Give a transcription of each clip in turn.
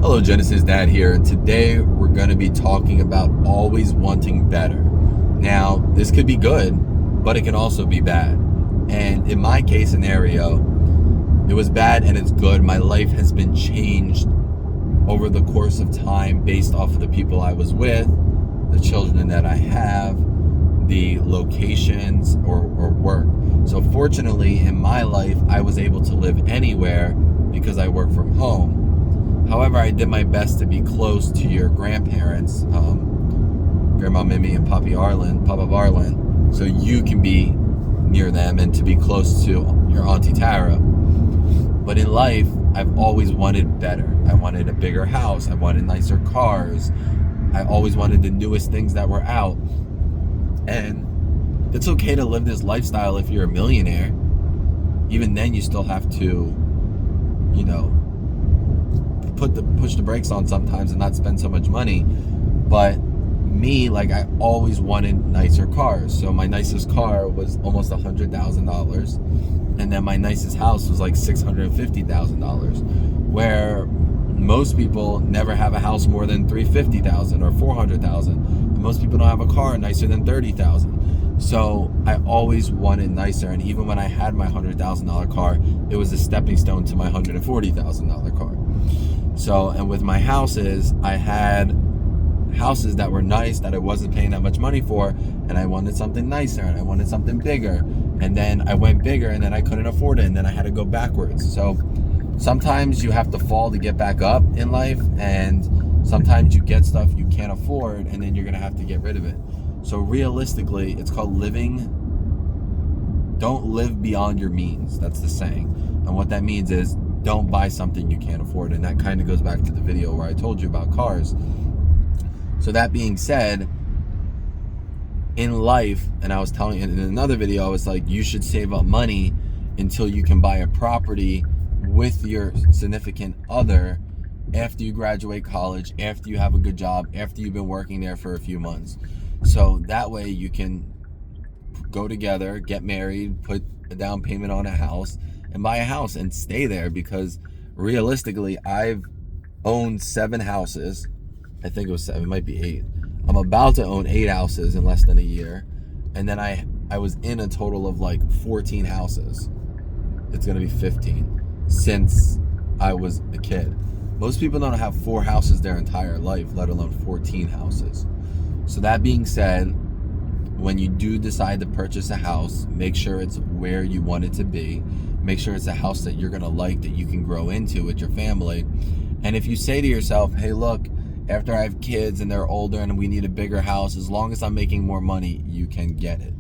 Hello, Genesis Dad here, and today we're going to be talking about always wanting better. Now, this could be good, but it can also be bad. And in my case scenario, it was bad and it's good. My life has been changed over the course of time based off of the people I was with, the children that I have, the locations or work. So fortunately, in my life, I was able to live anywhere because I work from home. However, I did my best to be close to your grandparents, Grandma Mimi and Papa Arlen, so you can be near them and to be close to your Auntie Tara. But in life, I've always wanted better. I wanted a bigger house. I wanted nicer cars. I always wanted the newest things that were out. And it's okay to live this lifestyle if you're a millionaire. Even then, you still have to, push the brakes on sometimes and not spend so much money. But me, I always wanted nicer cars. So my nicest car was almost $100,000, and then my nicest house was like $650,000, where most people never have a house more than $350,000 or $400,000, and most people don't have a car nicer than $30,000. So I always wanted nicer, and even when I had my $100,000 car, it was a stepping stone to my $140,000 car. So, and with my houses, I had houses that were nice that I wasn't paying that much money for, and I wanted something nicer and I wanted something bigger, and then I went bigger and then I couldn't afford it, and then I had to go backwards. So sometimes you have to fall to get back up in life, and sometimes you get stuff you can't afford and then you're gonna have to get rid of it. So realistically, it's called living. Don't live beyond your means. That's the saying. And what that means is don't buy something you can't afford. And that kind of goes back to the video where I told you about cars. So that being said, in life, and I was telling you in another video, I was like, you should save up money until you can buy a property with your significant other after you graduate college, after you have a good job, after you've been working there for a few months. So that way you can go together, get married, put a down payment on a house, and buy a house and stay there. Because realistically, I've owned 7 houses. I think it was 7, it might be 8. I'm about to own 8 houses in less than a year. And then I was in a total of 14 houses. It's gonna be 15 since I was a kid. Most people don't have 4 houses their entire life, let alone 14 houses. So that being said, when you do decide to purchase a house, make sure it's where you want it to be. Make sure it's a house that you're gonna like, that you can grow into with your family. And if you say to yourself, hey, look, after I have kids and they're older and we need a bigger house, as long as I'm making more money, you can get it.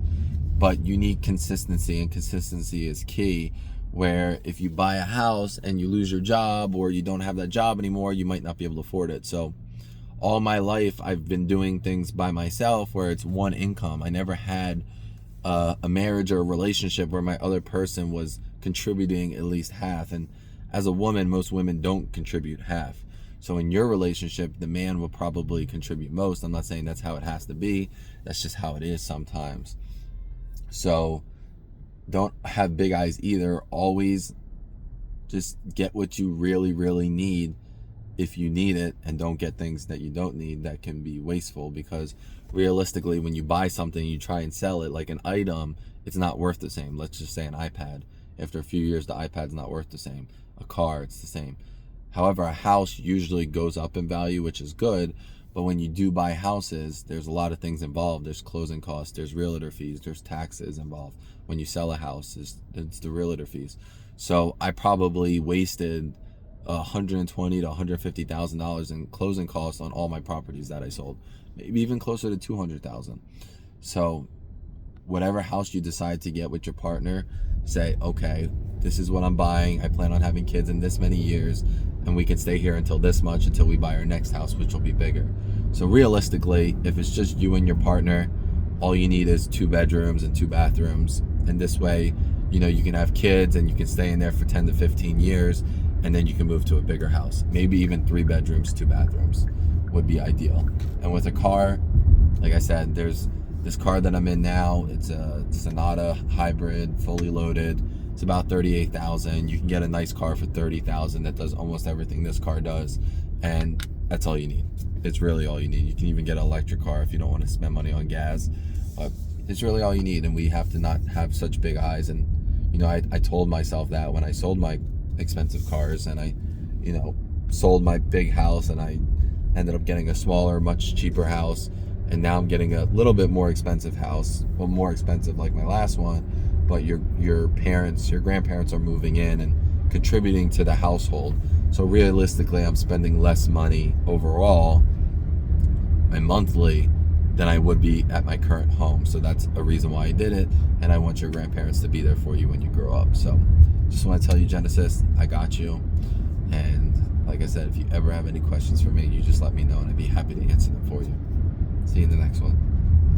But you need consistency, and consistency is key, where if you buy a house and you lose your job or you don't have that job anymore, you might not be able to afford it. So all my life, I've been doing things by myself where it's one income. I never had a marriage or a relationship where my other person was contributing at least half. And as a woman, most women don't contribute half. So in your relationship, the man will probably contribute most. I'm not saying that's how it has to be. That's just how it is sometimes. So don't have big eyes either. Always just get what you really, really need if you need it, and don't get things that you don't need that can be wasteful. Because realistically, when you buy something, you try and sell it like an item, it's not worth the same. Let's just say an iPad. After a few years, the iPad's not worth the same. A car, it's the same. However, a house usually goes up in value, which is good. But when you do buy houses, there's a lot of things involved. There's closing costs, there's realtor fees, there's taxes involved. When you sell a house, it's the realtor fees. So I probably wasted $120,000 to $150,000 in closing costs on all my properties that I sold, maybe even closer to $200,000. So whatever house you decide to get with your partner, say, okay, this is what I'm buying. I plan on having kids in this many years, and we can stay here until this much, until we buy our next house, which will be bigger. So realistically, if it's just you and your partner, all you need is 2 bedrooms and 2 bathrooms. And this way, you can have kids and you can stay in there for 10 to 15 years, and then you can move to a bigger house. Maybe even 3 bedrooms, 2 bathrooms would be ideal. And with a car, like I said, there's this car that I'm in now. It's a Sonata hybrid, fully loaded. It's about $38,000. You can get a nice car for $30,000 that does almost everything this car does. and that's all you need. It's really all you need. You can even get an electric car if you don't want to spend money on gas, but it's really all you need. And we have to not have such big eyes. And I told myself that when I sold my expensive cars, and I sold my big house, and I ended up getting a smaller, much cheaper house, and now I'm getting a little bit more expensive house. Well, more expensive like my last one, but your grandparents are moving in and contributing to the household. So realistically, I'm spending less money overall and monthly than I would be at my current home. So that's a reason why I did it, and I want your grandparents to be there for you when you grow up. So just want to tell you, Genesis, I got you. And like I said, if you ever have any questions for me, you just let me know, and I'd be happy to answer them for you. See you in the next one.